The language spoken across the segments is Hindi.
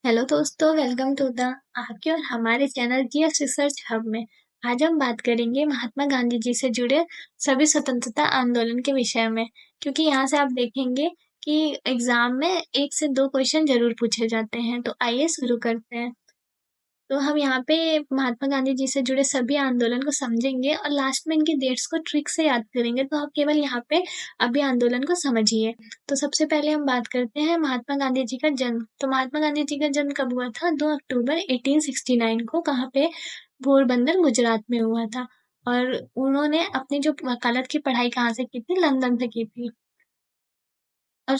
हेलो दोस्तों, वेलकम टू द आपके और हमारे चैनल जीएस रिसर्च हब में। आज हम बात करेंगे महात्मा गांधी जी से जुड़े सभी स्वतंत्रता आंदोलन के विषय में, क्योंकि यहाँ से आप देखेंगे कि एग्जाम में एक से दो क्वेश्चन जरूर पूछे जाते हैं। तो आइए शुरू करते हैं। तो हम यहाँ पे महात्मा गांधी जी से जुड़े सभी आंदोलन को समझेंगे और लास्ट में इनकी डेट्स को ट्रिक से याद करेंगे, तो आप केवल यहाँ पे अभी आंदोलन को समझिए। तो सबसे पहले हम बात करते हैं महात्मा गांधी जी का जन्म। तो महात्मा गांधी जी का जन्म कब हुआ था? 2 अक्टूबर 1869 को। कहाँ पे? पोरबंदर, गुजरात में हुआ था। और उन्होंने अपनी जो वकालत की पढ़ाई कहाँ से की थी? लंदन से की थी। और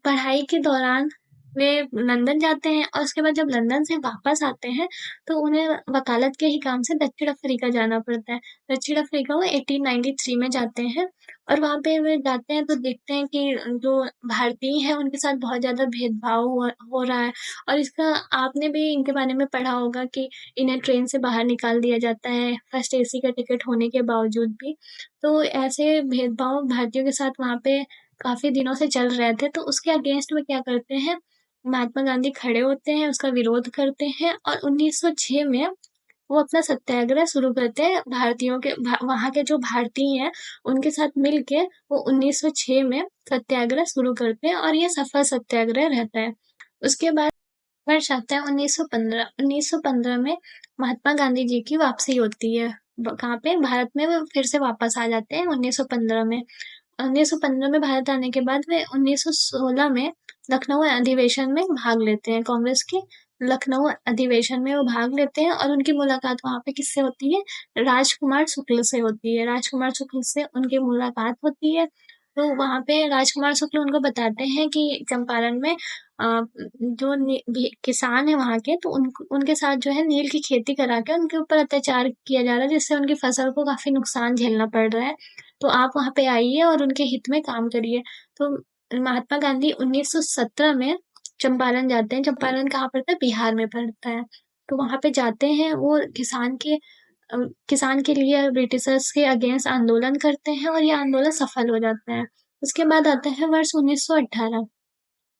पढ़ाई के दौरान वे लंदन जाते हैं और उसके बाद जब लंदन से वापस आते हैं तो उन्हें वकालत के ही काम से दक्षिण अफ्रीका जाना पड़ता है। दक्षिण अफ्रीका वो 1893 में जाते हैं और वहाँ पे वे जाते हैं तो देखते हैं कि जो भारतीय हैं उनके साथ बहुत ज़्यादा भेदभाव हो रहा है। और इसका आपने भी इनके बारे में पढ़ा होगा कि इन्हें ट्रेन से बाहर निकाल दिया जाता है फर्स्ट एसी का टिकट होने के बावजूद भी। तो ऐसे भेदभाव भारतीयों के साथ वहाँ पे काफ़ी दिनों से चल रहे थे, तो उसके अगेंस्ट में क्या करते हैं, महात्मा गांधी खड़े होते हैं, उसका विरोध करते हैं और 1906 में वो अपना सत्याग्रह शुरू करते हैं। भारतीयों के वहाँ के जो भारतीय हैं, उनके साथ मिलके वो 1906 में सत्याग्रह शुरू करते हैं और ये सफल सत्याग्रह रहता है। उसके बाद वर्ष आता है 1915। 1915 में महात्मा गांधी जी की वापसी होती है। कहाँ पे? भारत में वो फिर से वापस आ जाते हैं 1915 में। 1915 में भारत आने के बाद वे 1916 में लखनऊ अधिवेशन में भाग लेते हैं। कांग्रेस के लखनऊ अधिवेशन में वो भाग लेते हैं और उनकी मुलाकात वहाँ पे किससे होती है? राजकुमार शुक्ल से होती है। राजकुमार शुक्ल से उनकी मुलाकात होती है। तो वहाँ पे राजकुमार शुक्ल उनको बताते हैं कि चंपारण में जो किसान है वहाँ के, तो उनके साथ जो है नील की खेती करा के उनके ऊपर अत्याचार किया जा रहा है, जिससे उनकी फसल को काफी नुकसान झेलना पड़ रहा है। तो आप वहाँ पे आइए और उनके हित में काम करिए। तो महात्मा गांधी 1917 में चंपारण जाते हैं। चंपारण कहाँ पड़ता है? बिहार में पड़ता है। तो वहाँ पे जाते हैं वो किसान के लिए ब्रिटिशर्स के अगेंस्ट आंदोलन करते हैं और ये आंदोलन सफल हो जाता है। उसके बाद आता है वर्ष 1918।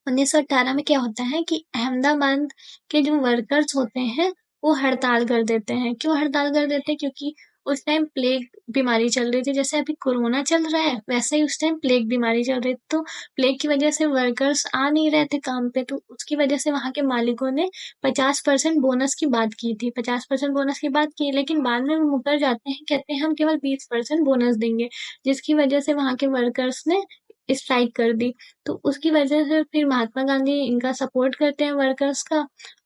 1918 में क्या होता है कि अहमदाबाद के जो वर्कर्स होते हैं वो हड़ताल कर देते हैं। क्यों हड़ताल कर देते हैं? क्योंकि उस टाइम प्लेग बीमारी चल रही थी। जैसे अभी कोरोना चल रहा है वैसे ही उस टाइम प्लेग बीमारी चल रही थी। तो प्लेग की वजह से वर्कर्स आ नहीं रहे थे काम पे, तो उसकी वजह से वहां के मालिकों ने 50% बोनस की बात की थी। 50% बोनस की बात की, लेकिन बाद में वो मुकर जाते हैं, कहते हैं हम केवल 20% बोनस देंगे। जिसकी वजह से वहां के वर्कर्स ने स्ट्राइक कर दी। तो उसकी वजह से फिर महात्मा गांधी इनका सपोर्ट करते हैं वर्कर्स का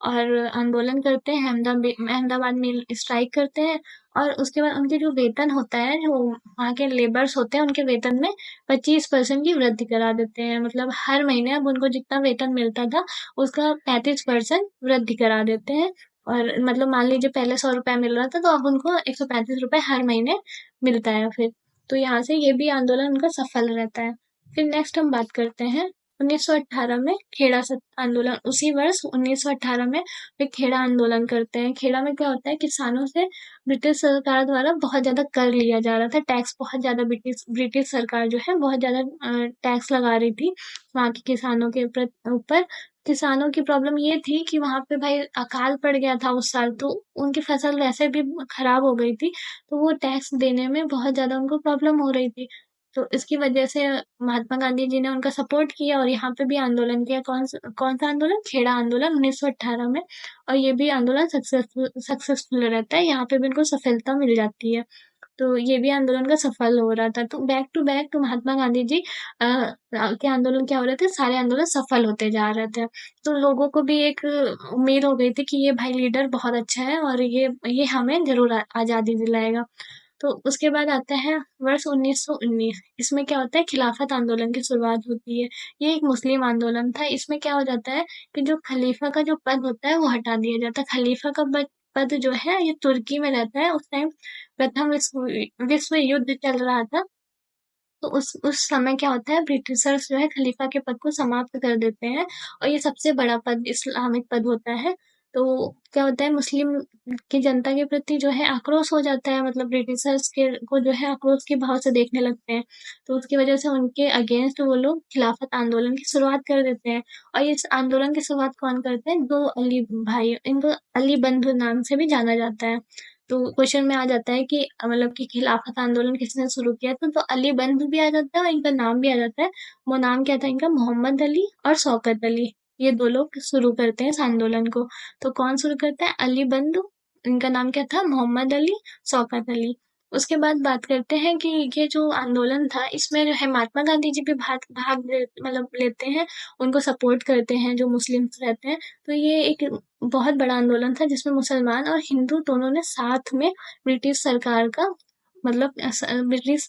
और आंदोलन करते हैं। अहमदाबाद में स्ट्राइक करते हैं और उसके बाद उनके जो वेतन होता है, जो वहाँ के लेबर्स होते हैं, उनके वेतन में 25% की वृद्धि करा देते हैं। मतलब हर महीने अब उनको जितना वेतन मिलता था उसका 35% वृद्धि करा देते हैं। और मतलब मान लीजिए पहले 100 रुपया मिल रहा था, तो अब उनको 135 रुपये हर महीने मिलता है फिर। तो यहाँ से ये भी आंदोलन उनका सफल रहता है। फिर नेक्स्ट हम बात करते हैं 1918 में खेड़ा आंदोलन। उसी वर्ष 1918 में वे खेड़ा आंदोलन करते हैं। खेड़ा में क्या होता है? किसानों से ब्रिटिश सरकार द्वारा बहुत ज्यादा कर लिया जा रहा था, टैक्स बहुत ज्यादा। ब्रिटिश ब्रिटिश सरकार जो है बहुत ज्यादा टैक्स लगा रही थी वहाँ के किसानों के ऊपर। किसानों की प्रॉब्लम ये थी कि वहां पे भाई अकाल पड़ गया था उस साल, तो उनकी फसल वैसे भी खराब हो गई थी, तो वो टैक्स देने में बहुत ज्यादा उनको प्रॉब्लम हो रही थी। तो इसकी वजह से महात्मा गांधी जी ने उनका सपोर्ट किया और यहाँ पे भी आंदोलन किया। कौन सा आंदोलन? खेड़ा आंदोलन 1918 में। और ये भी आंदोलन सक्सेसफुल रहता है, यहाँ पे भी उनको सफलता मिल जाती है। तो ये भी आंदोलन का सफल हो रहा था। तो बैक टू महात्मा गांधी जी के आंदोलन क्या हो रहे थे? सारे आंदोलन सफल होते जा रहे थे। तो लोगों को भी एक उम्मीद हो गई थी कि ये भाई लीडर बहुत अच्छा है और ये हमें जरूर आजादी दिलाएगा। तो उसके बाद आता है वर्ष 1919। इसमें क्या होता है? खिलाफत आंदोलन की शुरुआत होती है। ये एक मुस्लिम आंदोलन था। इसमें क्या हो जाता है कि जो खलीफा का जो पद होता है वो हटा दिया जाता है। खलीफा का पद जो है ये तुर्की में रहता है। उस टाइम प्रथम विश्व युद्ध चल रहा था। तो उस समय क्या होता है? ब्रिटिशर्स जो है खलीफा के पद को समाप्त कर देते हैं और ये सबसे बड़ा पद इस्लामिक पद होता है। तो क्या होता है, मुस्लिम की जनता के प्रति जो है आक्रोश हो जाता है, मतलब ब्रिटिशर्स के को जो है आक्रोश के भाव से देखने लगते हैं। तो उसकी वजह से उनके अगेंस्ट वो लोग खिलाफत आंदोलन की शुरुआत कर देते हैं। और इस आंदोलन की शुरुआत कौन करते हैं? 2 अली भाई, इनको अली बंधु नाम से भी जाना जाता है। तो क्वेश्चन में आ जाता है कि मतलब कि खिलाफत आंदोलन किसने शुरू किया था? तो अली बंधु भी आ जाता है और इनका नाम भी आ जाता है। वो नाम क्या था इनका? मोहम्मद अली और शौकत अली। ये 2 लोग शुरू करते हैं इस आंदोलन को। तो कौन शुरू करता है? अली बंधु। इनका नाम क्या था? मोहम्मद अली, शौकत अली। उसके बाद बात करते हैं कि ये जो आंदोलन था, इसमें जो है महात्मा गांधी जी भी भाग भाग ले मतलब लेते हैं, उनको सपोर्ट करते हैं जो मुस्लिम्स रहते हैं। तो ये एक बहुत बड़ा आंदोलन था जिसमें मुसलमान और हिंदू दोनों ने साथ में ब्रिटिश सरकार का मतलब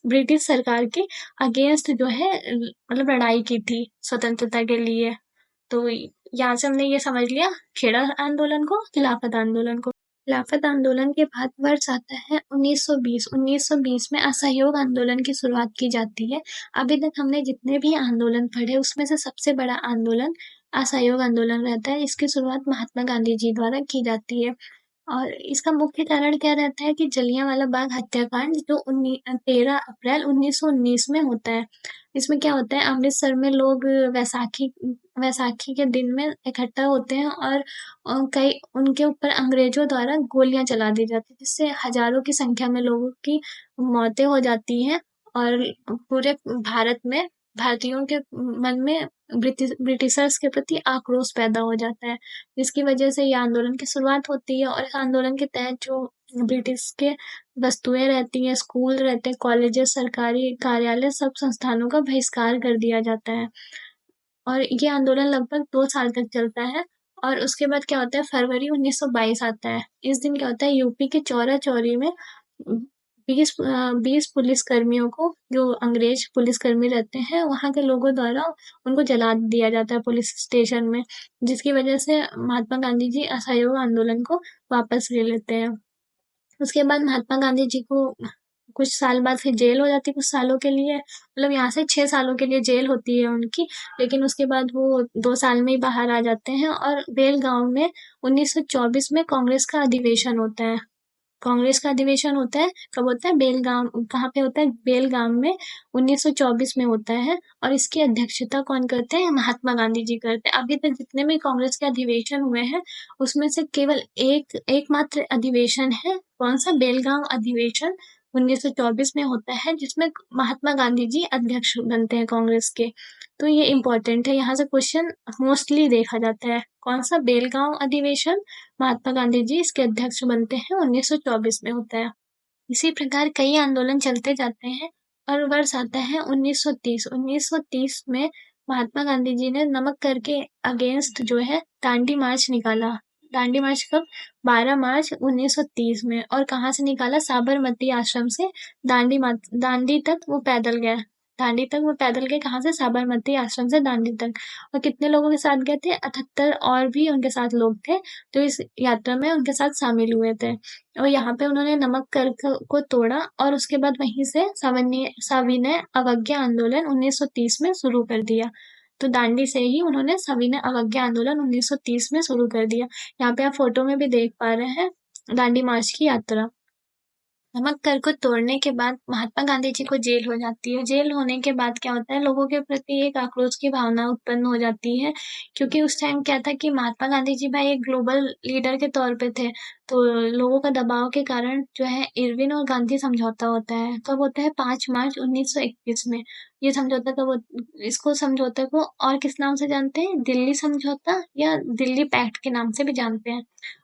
ब्रिटिश सरकार के अगेंस्ट जो है मतलब लड़ाई की थी स्वतंत्रता के लिए। तो यहाँ से हमने ये समझ लिया खेड़ा आंदोलन को, खिलाफत आंदोलन को। खिलाफत आंदोलन के बाद वर्ष आता है 1920। 1920 में असहयोग आंदोलन की शुरुआत की जाती है। अभी तक हमने जितने भी आंदोलन पढ़े उसमें से सबसे बड़ा आंदोलन असहयोग आंदोलन रहता है। इसकी शुरुआत महात्मा गांधी जी द्वारा की जाती है। और इसका मुख्य कारण क्या रहता है कि जलियांवाला बाग हत्याकांड जो 13 अप्रैल 1919 में होता है। इसमें क्या होता है, अमृतसर में लोग वैसाखी वैसाखी के दिन में इकट्ठा होते हैं और कई उनके ऊपर अंग्रेजों द्वारा गोलियां चला दी जाती है, जिससे हजारों की संख्या में लोगों की मौतें हो जाती हैं। और पूरे भारत में भारतीयों के मन में ब्रिटिशर्स के प्रति आक्रोश पैदा हो जाता है, जिसकी वजह से ये आंदोलन की शुरुआत होती है। और इस आंदोलन के तहत जो ब्रिटिश के वस्तुएं रहती हैं, स्कूल रहते हैं, कॉलेजेस, सरकारी कार्यालय, सब संस्थानों का बहिष्कार कर दिया जाता है। और ये आंदोलन लगभग 2 साल तक चलता है। और उसके बाद क्या होता है, फरवरी 1922 आता है। इस दिन क्या होता है, यूपी के चौरा चौरी में 20 पुलिस कर्मियों को, जो अंग्रेज पुलिस कर्मी रहते हैं, वहां के लोगों द्वारा उनको जला दिया जाता है पुलिस स्टेशन में, जिसकी वजह से महात्मा गांधी जी असहयोग आंदोलन को वापस ले लेते हैं। उसके बाद महात्मा गांधी जी को कुछ साल बाद फिर जेल हो जाती है, कुछ सालों के लिए, मतलब यहाँ से 6 सालों के लिए जेल होती है उनकी। लेकिन उसके बाद वो 2 साल में ही बाहर आ जाते हैं। और बेलगांव में 1924 में कांग्रेस का अधिवेशन होता है। कांग्रेस का अधिवेशन होता है, कब होता है? बेलगाम, कहाँ पे होता है? बेलगाम में 1924 में होता है। और इसकी अध्यक्षता कौन करते हैं? महात्मा गांधी जी करते हैं। अभी तक जितने भी कांग्रेस के अधिवेशन हुए हैं उसमें से केवल एकमात्र अधिवेशन है, कौन सा? बेलगाम अधिवेशन 1924 में होता है, जिसमें महात्मा गांधी जी अध्यक्ष बनते हैं कांग्रेस के। तो ये इम्पोर्टेंट है, यहाँ से क्वेश्चन मोस्टली देखा जाता है। कौन सा? बेलगांव अधिवेशन, महात्मा गांधी जी इसके अध्यक्ष बनते हैं, 1924 में होता है। इसी प्रकार कई आंदोलन चलते जाते हैं और वर्ष आता है 1930। 1930 में महात्मा गांधी जी ने नमक कर के अगेंस्ट जो है दांडी मार्च निकाला। दांडी मार्च कब? 12 मार्च 1930 में। और कहाँ से निकाला? साबरमती आश्रम से दांडी तक वो पैदल गया। दांडी तक वो पैदल गए, कहाँ से? साबरमती आश्रम से दांडी तक। और कितने लोगों के साथ गए थे? 78 और भी उनके साथ लोग थे जो इस यात्रा में उनके साथ शामिल हुए थे। और यहाँ पे उन्होंने नमक कर को तोड़ा और उसके बाद वहीं से सविनय अवज्ञा आंदोलन 1930 में शुरू कर दिया। तो दांडी से ही उन्होंने सविनय अवज्ञा आंदोलन 1930 में शुरू कर दिया। यहाँ पे आप फोटो में भी देख पा रहे हैं दांडी मार्च की यात्रा। नमक कर को तोड़ने के बाद महात्मा गांधी जी को जेल हो जाती है। जेल होने के बाद क्या होता है, लोगों के प्रति एक आक्रोश की भावना उत्पन्न हो जाती है, क्योंकि उस टाइम क्या था कि महात्मा गांधी जी भाई एक ग्लोबल लीडर के तौर पे थे। तो लोगों का दबाव के कारण जो है इरविन और गांधी समझौता होता है। कब होता है? 5 मार्च 1921 में। ये समझौता इसको समझौते को और किस नाम से जानते हैं? दिल्ली समझौता या दिल्ली पैक्ट के नाम से भी जानते हैं।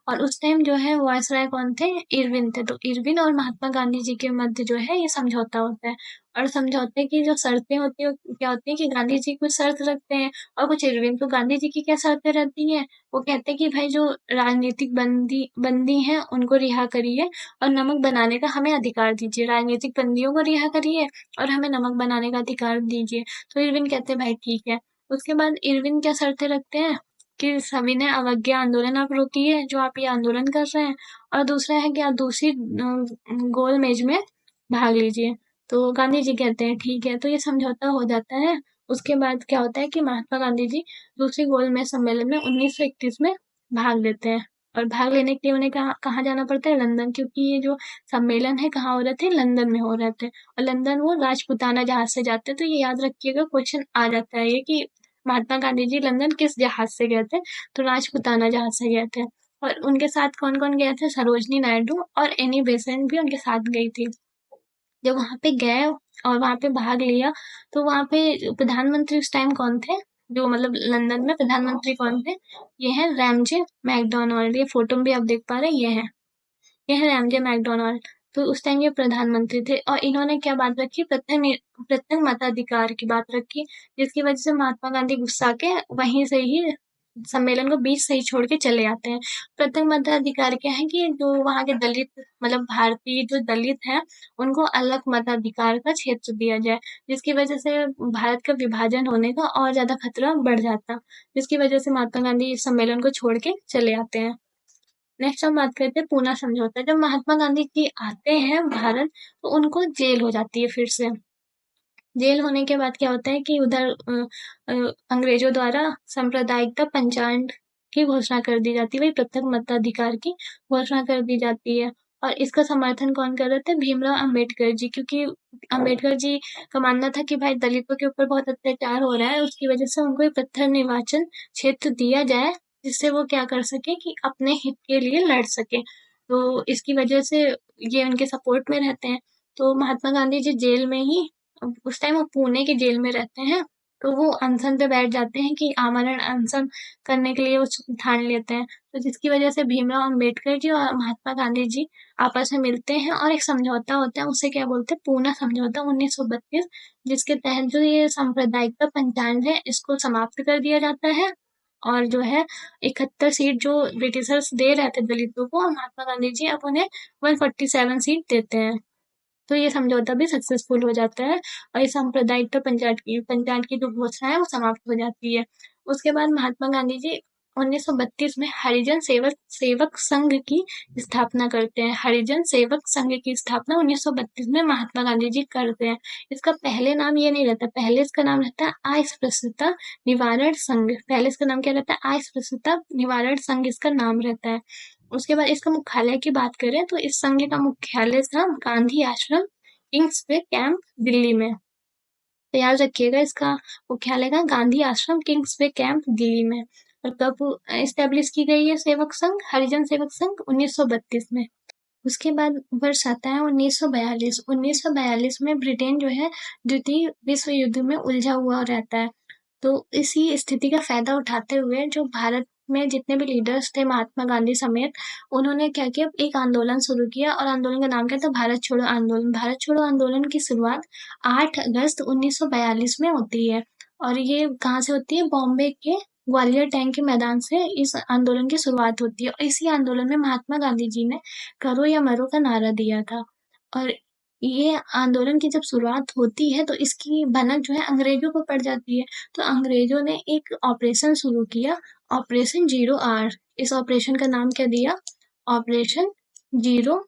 और उस टाइम जो है वायसराय कौन थे? इरविन थे। तो इरविन और महात्मा गांधी जी के मध्य जो है ये समझौता होता है। और समझौते की जो शर्तें होती है वो क्या होती है कि गांधी जी कुछ शर्त रखते हैं और कुछ इरविन। तो गांधी जी की क्या शर्तें रहती हैं? वो कहते हैं कि भाई जो राजनीतिक बंदी बंदी हैं उनको रिहा करिए और नमक बनाने का हमें अधिकार दीजिए। राजनीतिक बंदियों को रिहा करिए और हमें नमक बनाने का अधिकार दीजिए। तो इरविन कहते हैं भाई ठीक है। उसके बाद इरविन क्या शर्तें रखते हैं कि सविनय अवज्ञा आंदोलन आप रोकिए जो आप ये आंदोलन कर रहे हैं, और दूसरा है कि आप दूसरी गोल मेज में भाग लीजिए। तो गांधी जी कहते हैं ठीक है, तो ये समझौता हो जाता है। उसके बाद क्या होता है कि महात्मा गांधी जी दूसरी गोल मेज सम्मेलन में 1931 में भाग लेते हैं। और भाग लेने के लिए उन्हें कहाँ कहाँ जाना पड़ता है? लंदन, क्योंकि ये जो सम्मेलन है कहाँ हो रहे थे? लंदन में हो रहे थे। और लंदन वो राजपुताना जहाज से जाते हैं। तो ये याद रखिएगा, क्वेश्चन आ जाता है ये कि महात्मा गांधी जी लंदन किस जहाज से गए थे? तो राजपुताना जहाज से गए थे। और उनके साथ कौन कौन गए थे? सरोजनी नायडू और एनी बेसेंट भी उनके साथ गई थी। जब वहां पे गए और वहां पे भाग लिया, तो वहां पे प्रधानमंत्री उस टाइम कौन थे? जो मतलब लंदन में प्रधानमंत्री कौन थे? ये है रैमजे मैकडोनाल्ड। ये फोटो में भी आप देख पा रहे हैं, ये है रैमजे मैकडोनाल्ड। तो उस टाइम ये प्रधानमंत्री थे और इन्होंने क्या बात रखी? प्रत्येक मताधिकार की बात रखी, जिसकी वजह से महात्मा गांधी गुस्सा के वहीं से ही सम्मेलन को बीच से ही छोड़ के चले आते हैं। प्रत्येक मताधिकार क्या है कि जो वहाँ के दलित, मतलब भारतीय जो दलित हैं, उनको अलग मताधिकार का क्षेत्र दिया जाए, जिसकी वजह से भारत का विभाजन होने का और ज्यादा खतरा बढ़ जाता, जिसकी वजह से महात्मा गांधी इस सम्मेलन को छोड़ के चले आते हैं। नेक्स्ट हम बात करते हैं पूना समझौता। जब महात्मा गांधी जी आते हैं भारत, तो उनको जेल हो जाती है फिर से। जेल होने के बाद क्या होता है कि उधर अ, अंग्रेजों द्वारा सांप्रदायिकता पंचांग की घोषणा कर दी जाती है, वही प्रत्येक मताधिकार की घोषणा कर दी जाती है। और इसका समर्थन कौन कर रहे थे? भीमराव अंबेडकर जी, क्योंकि अंबेडकर जी का मानना था कि भाई दलितों के ऊपर बहुत अत्याचार हो रहा है, उसकी वजह से उनको एक पत्थर निर्वाचन क्षेत्र दिया जाए, जिससे वो क्या कर सके कि अपने हित के लिए लड़ सके। तो इसकी वजह से ये उनके सपोर्ट में रहते हैं। तो महात्मा गांधी जी जेल में ही, उस टाइम वो पुणे की जेल में रहते हैं, तो वो अनशन पे बैठ जाते हैं कि आमरण अनशन करने के लिए वो ठान लेते हैं। तो जिसकी वजह से भीमराव अंबेडकर जी और महात्मा गांधी जी आपस में मिलते हैं और एक समझौता होता है, उसे क्या बोलते हैं? पूना समझौता 1932, जिसके तहत जो ये सांप्रदायिकता पंचांग है, इसको समाप्त कर दिया जाता है। और जो है 71 सीट जो ब्रिटिशर्स दे रहे थे दलितों को, और महात्मा गांधी जी अब उन्हें 147 सीट देते हैं। तो ये समझौता भी सक्सेसफुल हो जाता है और ये सांप्रदायिकता पंचायत की जो घोषणा है वो समाप्त हो जाती है। उसके बाद महात्मा गांधी जी 1932 में हरिजन सेवक सेवक संघ की स्थापना करते हैं। हरिजन सेवक संघ की स्थापना 1932 में महात्मा गांधी जी करते हैं। इसका पहले नाम ये नहीं रहता, पहले इसका नाम रहता है अस्पृश्यता निवारण संघ। पहले इसका नाम क्या रहता है? अस्पृश्यता निवारण संघ इसका नाम रहता है। उसके बाद इसका मुख्यालय की बात करें तो इस संघ का मुख्यालय था गांधी आश्रम, किंग्स वे कैंप, दिल्ली में। तो याद रखिएगा, इसका मुख्यालय था गांधी आश्रम, किंग्स वे कैंप, दिल्ली में। और कब एस्टेब्लिश की गई है सेवक संघ, हरिजन सेवक संघ? 1932 में। उसके बाद वर्ष आता है 1942। 1942 में ब्रिटेन जो है द्वितीय विश्व युद्ध में उलझा हुआ रहता है। तो इसी स्थिति का फायदा उठाते हुए जो भारत में जितने भी लीडर्स थे, महात्मा गांधी समेत, उन्होंने क्या किया? एक आंदोलन शुरू किया और आंदोलन का नाम क्या था? भारत छोड़ो आंदोलन। भारत छोड़ो आंदोलन की शुरुआत 8 अगस्त 1942 में होती है। और ये कहाँ से होती है? बॉम्बे के ग्वालियर टैंक के मैदान से इस आंदोलन की शुरुआत होती है। और इसी आंदोलन में महात्मा गांधी जी ने करो या मरो का नारा दिया था। और ये आंदोलन की जब शुरुआत होती है तो इसकी भनक जो है अंग्रेजों को पड़ जाती है। तो अंग्रेजों ने एक ऑपरेशन शुरू किया, ऑपरेशन जीरो आर। इस ऑपरेशन का नाम क्या दिया? ऑपरेशन जीरो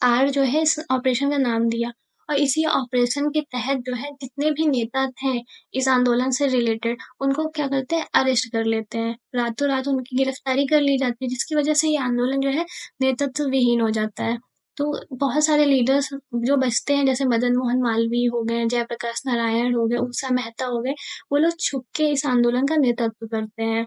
आर जो है इस ऑपरेशन का नाम दिया। और इसी ऑपरेशन के तहत जो है जितने भी नेता थे इस आंदोलन से रिलेटेड, उनको क्या करते हैं? अरेस्ट कर लेते हैं। रातों रात उनकी गिरफ्तारी कर ली जाती है, जिसकी वजह से ये आंदोलन जो है नेतृत्व विहीन हो जाता है। तो बहुत सारे लीडर्स जो बचते हैं, जैसे मदन मोहन मालवीय हो गए, जयप्रकाश नारायण हो गए, उषा मेहता हो गए, वो लोग छुप के इस आंदोलन का नेतृत्व करते हैं।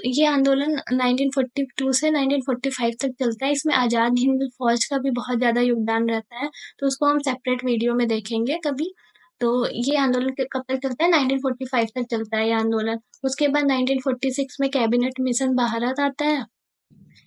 ये आंदोलन 1942 से 1945 तक चलता है। इसमें आजाद हिंद फौज का भी बहुत ज्यादा योगदान रहता है, तो उसको हम सेपरेट वीडियो में देखेंगे कभी। तो ये आंदोलन कब तक चलता है? 1945 तक चलता है ये आंदोलन। उसके बाद 1946 में कैबिनेट मिशन भारत आता है,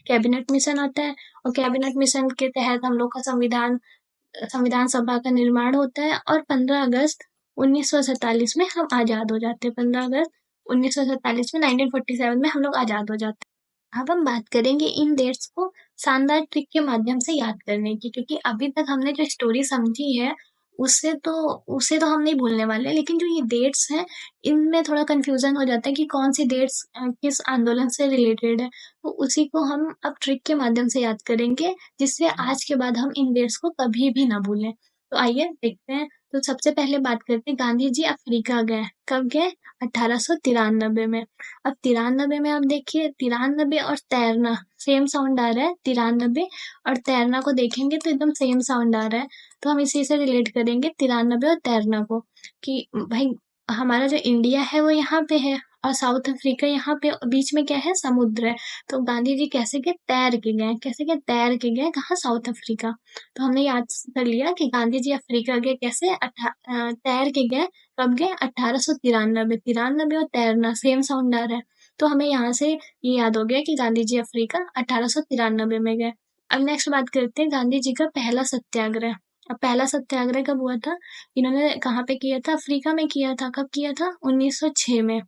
कैबिनेट मिशन आता है। और कैबिनेट मिशन के तहत हम लोग का संविधान सभा का निर्माण होता है और 15 अगस्त 1947 में हम आजाद हो जाते हैं। 15 अगस्त 1947 में, 1947 में हम लोग आजाद हो जाते हैं। अब हम बात करेंगे इन डेट्स को शानदार ट्रिक के माध्यम से याद करने की, क्योंकि अभी तक हमने जो स्टोरी समझी है उससे तो हम नहीं भूलने वाले, लेकिन जो ये डेट्स हैं इनमें थोड़ा कंफ्यूजन हो जाता है कि कौन सी डेट्स किस आंदोलन से रिलेटेड है। तो उसी को हम अब ट्रिक के माध्यम से याद करेंगे, जिससे आज के बाद हम इन डेट्स को कभी भी ना भूलें। तो आइए देखते हैं। तो सबसे पहले बात करते हैं, गांधी जी अफ्रीका गए। कब गए? 1893 में। अब 93 में आप देखिए, 93 और तैरना सेम साउंड आ रहा है। 93 और तैरना को देखेंगे तो एकदम सेम साउंड आ रहा है। तो हम इसी से रिलेट करेंगे 93 और तैरना को, कि भाई हमारा जो इंडिया है वो यहाँ पे है और साउथ अफ्रीका यहाँ पे, बीच में क्या है, समुद्र है। तो गांधी जी कैसे गए, तैर के गए। कैसे गए, तैर के गए। कहाँ, साउथ अफ्रीका। तो हमने याद कर लिया कि गांधी जी अफ्रीका गए कैसे, तैर के गए। कब गए, 1893। 93 और तैरना सेम साउंड आ रहा है। तो हमें यहाँ से ये याद हो गया कि गांधी जी अफ्रीका 1893 में गए। अब नेक्स्ट बात करते हैं गांधी जी का पहला सत्याग्रह। अब पहला सत्याग्रह कब हुआ था, इन्होंने कहाँ पे किया था, अफ्रीका में किया था। कब किया था, 1906 में।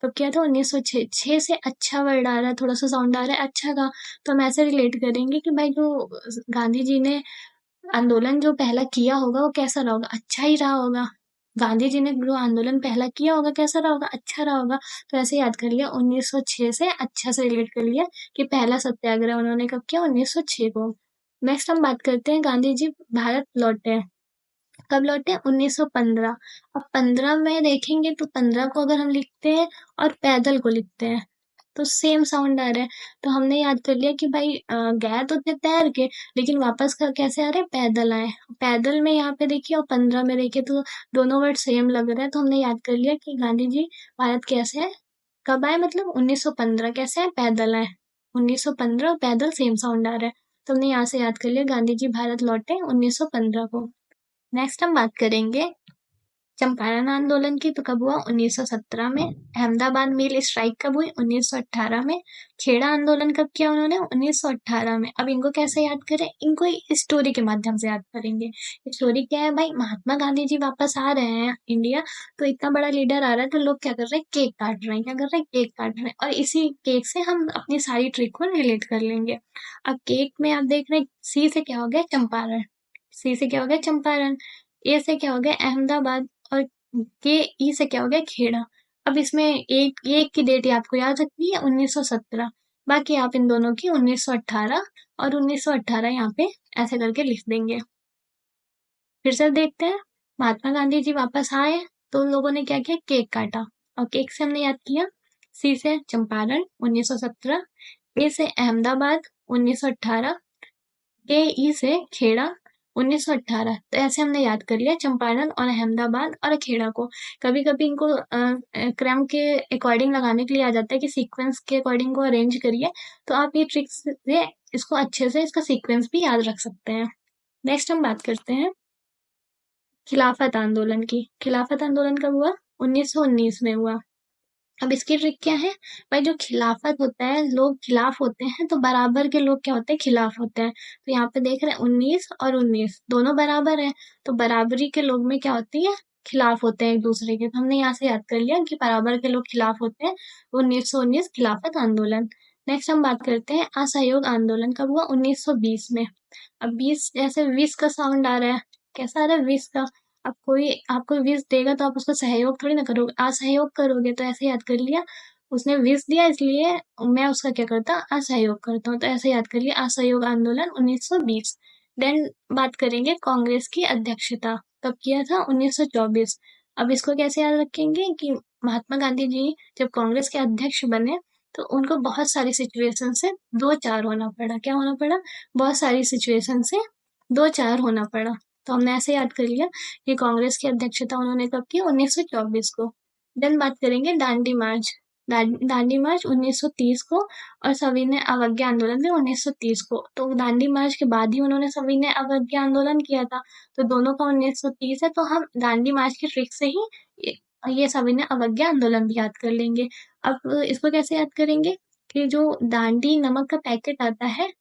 कब किया था, 1906। 6 से अच्छा वर्ड आ रहा है, थोड़ा सा साउंड आ रहा है अच्छा का। तो हम ऐसे रिलेट करेंगे कि भाई जो गांधी जी ने आंदोलन जो पहला किया होगा वो कैसा रहा होगा, अच्छा ही रहा होगा। गांधी जी ने जो आंदोलन पहला किया होगा कैसा रहा होगा, अच्छा रहा होगा। तो ऐसे याद कर लिया, 1906 से अच्छा से रिलेट कर लिया कि पहला सत्याग्रह उन्होंने कब किया, 1906 को। नेक्स्ट हम बात करते हैं गांधी जी भारत लौटे। कब लौटे, 1915। अब 15 में देखेंगे तो 15 को अगर हम लिखते हैं और पैदल को लिखते हैं तो सेम साउंड आ रहा है। तो हमने याद कर लिया कि भाई गए तो थे तैर के, लेकिन वापस का कैसे आ रहे हैं, पैदल आए। पैदल में यहाँ पे देखिए और 15 में देखिए तो दोनों वर्ड सेम लग रहे हैं। तो हमने याद कर लिया कि गांधी जी भारत कैसे है, कब आए, मतलब 1915 कैसे है, पैदल आए। 1915 और पैदल सेम साउंड आ रहा है। तो हमने यहाँ से याद कर लिया गांधी जी भारत लौटे 1915 को। नेक्स्ट हम बात करेंगे चंपारण आंदोलन की। तो कब हुआ, 1917 में। अहमदाबाद मिल स्ट्राइक कब हुई, 1918 में। खेड़ा आंदोलन कब किया उन्होंने, 1918 में। अब इनको कैसे याद करें, इनको स्टोरी के माध्यम से याद करेंगे। स्टोरी क्या है भाई, महात्मा गांधी जी वापस आ रहे हैं इंडिया, तो इतना बड़ा लीडर आ रहा है तो लोग क्या कर रहे हैं, केक काट रहे हैं। क्या कर रहे हैं, केक काट रहे हैं। और इसी केक से हम अपनी सारी ट्रिक को रिलेट कर लेंगे। अब केक में आप देख रहे हैं, सी से क्या हो गया, चंपारण। सी से क्या हो गया, चंपारण। ए से क्या हो गया, अहमदाबाद। और के ई से क्या हो गया, खेड़ा। अब इसमें एक की डेट आपको याद रखनी है, 1917। बाकी आप इन दोनों की 1918 और 1918 यहाँ पे ऐसे करके लिख देंगे। फिर से देखते हैं, महात्मा गांधी जी वापस आए तो उन लोगों ने क्या किया, केक काटा। और केक से हमने याद किया, सी से चंपारण 1917, ए से अहमदाबाद 1918, के ई से खेड़ा 1918। तो ऐसे हमने याद कर लिया चंपारण और अहमदाबाद और खेड़ा को। कभी कभी इनको क्रम के अकॉर्डिंग लगाने के लिए आ जाता है कि सीक्वेंस के अकॉर्डिंग को अरेंज करिए। तो आप ये ट्रिक्स से इसको अच्छे से इसका सीक्वेंस भी याद रख सकते हैं। नेक्स्ट हम बात करते हैं खिलाफत आंदोलन की। खिलाफत आंदोलन कब हुआ, 1919 में हुआ। अब इसकी ट्रिक क्या है, भाई जो खिलाफत होता है, लोग खिलाफ होते हैं तो बराबर के लोग क्या होते हैं, खिलाफ होते हैं। तो यहाँ पे देख रहे हैं 19 और 19 दोनों बराबर हैं, तो बराबरी के लोग में क्या होती है, खिलाफ होते हैं एक दूसरे के। तो हमने यहाँ से याद कर लिया कि बराबर के लोग खिलाफ होते हैं, 1919 खिलाफत आंदोलन। नेक्स्ट हम बात करते हैं असहयोग आंदोलन कब हुआ, 1920 में। अब 20 जैसे 20 का साउंड आ रहा है, कैसा आ रहा है, 20 का। अब कोई आपको 20 देगा तो आप उसका सहयोग थोड़ी ना करोगे, असहयोग करोगे। तो ऐसे याद कर लिया, उसने 20 दिया इसलिए मैं उसका क्या करता, असहयोग करता हूँ। तो ऐसे याद कर लिया असहयोग आंदोलन 1920। देन बात करेंगे कांग्रेस की अध्यक्षता कब किया था, 1924। अब इसको कैसे याद रखेंगे कि महात्मा गांधी जी जब कांग्रेस के अध्यक्ष बने तो उनको बहुत सारी सिचुएशन से दो चार होना पड़ा। क्या होना पड़ा, बहुत सारी सिचुएशन से दो चार होना पड़ा। तो हमने ऐसे याद कर लिया कि कांग्रेस की अध्यक्षता उन्होंने कब की, 1924 को। देन बात करेंगे दांडी मार्च। दांडी मार्च 1930 को और सविनय अवज्ञा आंदोलन भी 1930 को। तो दांडी मार्च के बाद ही उन्होंने सविनय अवज्ञा आंदोलन किया था, तो दोनों का 1930 है। तो हम दांडी मार्च की ट्रिक से ही ये सविनय अवज्ञा आंदोलन भी याद कर लेंगे। अब इसको कैसे याद करेंगे कि जो दांडी नमक का पैकेट आता है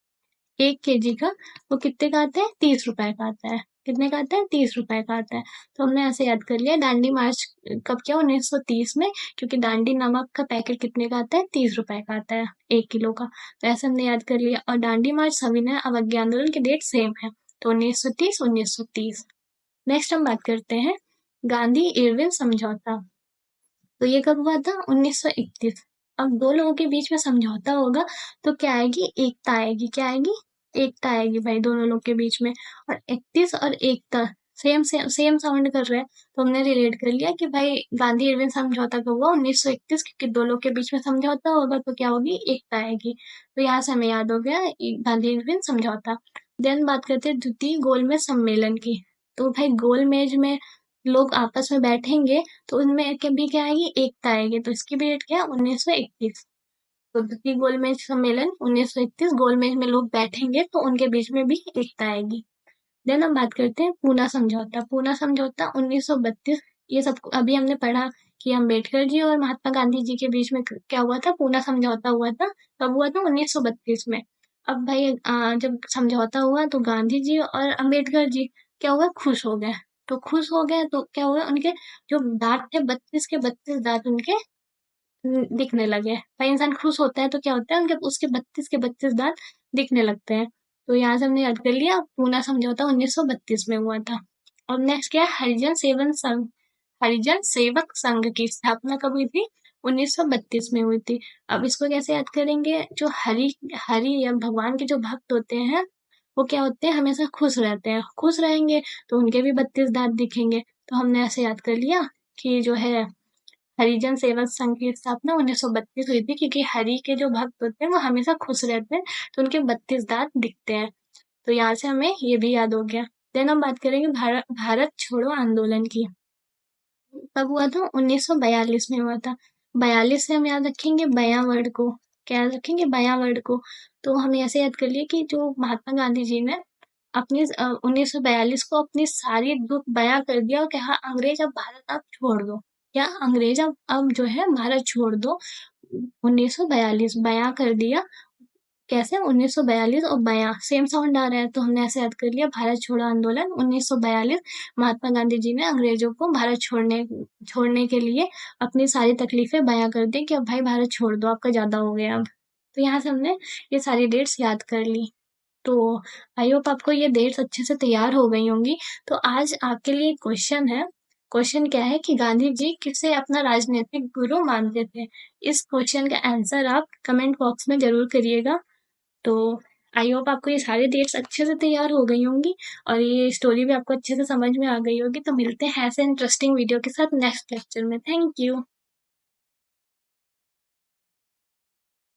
1 kg का, वो कितने का आता है, 30 रुपए का आता है। कितने का आता है, 30 रुपए का आता है। तो हमने ऐसे याद कर लिया दांडी मार्च कब किया, 1930 में, क्योंकि दांडी नमक का पैकेट कितने का आता है, 30 रुपए का आता है 1 किलो का। तो ऐसे हमने याद कर लिया। और दांडी मार्च सविनय अवज्ञा आंदोलन की डेट सेम है, तो 1930। नेक्स्ट हम बात करते हैं गांधी इरविन समझौता। तो ये कब हुआ था, 1931। अब दो लोगों के बीच में समझौता होगा तो क्या आएगी, एकता आएगी। क्या आएगी, एकता आएगी भाई दोनों लोग के बीच में। और 31 और एकता सेम सेम सेम साउंड कर रहा है, तो हमने रिलेट कर लिया कि भाई गांधी इरविन समझौता कब हुआ, 1931, क्योंकि दो लोग के बीच में समझौता होगा तो क्या होगी, एकता आएगी। तो यहाँ से हमें याद हो गया गांधी इरविन समझौता। देन बात करते हैं द्वितीय गोलमेज सम्मेलन की। तो भाई गोलमेज में लोग आपस में बैठेंगे तो उनमें कभी क्या आएगी, एकता आएगी। तो इसकी भी डेट क्या है, 1931। तो द्वितीय गोलमेज सम्मेलन 1931, गोलमेज में लोग बैठेंगे तो उनके बीच में भी एकता आएगी। देन हम बात करते हैं पूना समझौता। पूना समझौता 1932। ये सब अभी हमने पढ़ा कि अम्बेडकर जी और महात्मा गांधी जी के बीच में क्या हुआ था, पूना समझौता हुआ था। कब हुआ था, 1932 में। अब भाई जब समझौता हुआ तो गांधी जी और अम्बेडकर जी क्या हुआ, खुश हो गए। तो खुश हो गए तो क्या हुआ, उनके जो दांत थे 32 के 32 दांत उनके दिखने लगे। भाई इंसान खुश होता है तो क्या होता है, उनके उसके 32 के 32 दांत दिखने लगते हैं। तो यहाँ से हमने याद कर लिया पूना समझौता 1932 में हुआ था। और नेक्स्ट क्या है, हरिजन सेवन संघ। हरिजन सेवक संघ की स्थापना कब हुई थी, 1932 में हुई थी। अब इसको कैसे याद करेंगे, जो हरि हरि या भगवान के जो भक्त होते हैं वो क्या होते हैं, हमेशा खुश रहते हैं। खुश रहेंगे तो उनके भी 32 दांत दिखेंगे। तो हमने ऐसे याद कर लिया कि जो है हरिजन सेवा संघ की स्थापना 1932 हुई थी, क्योंकि हरि के जो भक्त होते हैं वो हमेशा खुश रहते हैं, तो उनके 32 दांत दिखते हैं। तो यहाँ से हमें ये भी याद हो गया। देन हम बात करेंगे भारत छोड़ो आंदोलन की। कब हुआ था, 1942 में हुआ था। 42 से हम याद रखेंगे बयां वर्ड को। क्या याद रखेंगे, बयां वर्ड को। तो हम ऐसे याद कर लिए कि जो महात्मा गांधी जी ने अपनी 1942 को अपनी सारी दुख बयां कर दिया और कहा अंग्रेज अब भारत आप छोड़ दो। क्या अंग्रेज अब जो है भारत छोड़ दो। 1942 बयां कर दिया। कैसे, 1942 और बयां सेम साउंड आ रहा है, तो हमने ऐसे याद कर लिया भारत छोड़ो आंदोलन 1942। महात्मा गांधी जी ने अंग्रेजों को भारत छोड़ने के लिए अपनी सारी तकलीफें बयां कर दी कि अब भाई भारत छोड़ दो, आपका ज्यादा हो गया अब। तो यहाँ से हमने ये सारी डेट्स याद कर ली। तो आई होप आपको ये डेट्स अच्छे से तैयार हो गई होंगी। तो आज आपके लिए क्वेश्चन है। क्वेश्चन क्या है कि गांधी जी किसे अपना राजनीतिक गुरु मानते थे। इस क्वेश्चन का आंसर आप कमेंट बॉक्स में जरूर करिएगा। तो आई होप आपको ये सारी डेट्स अच्छे से तैयार हो गई होंगी और ये स्टोरी भी आपको अच्छे से समझ में आ गई होगी। तो मिलते हैं ऐसे इंटरेस्टिंग वीडियो के साथ नेक्स्ट लेक्चर में। Thank you.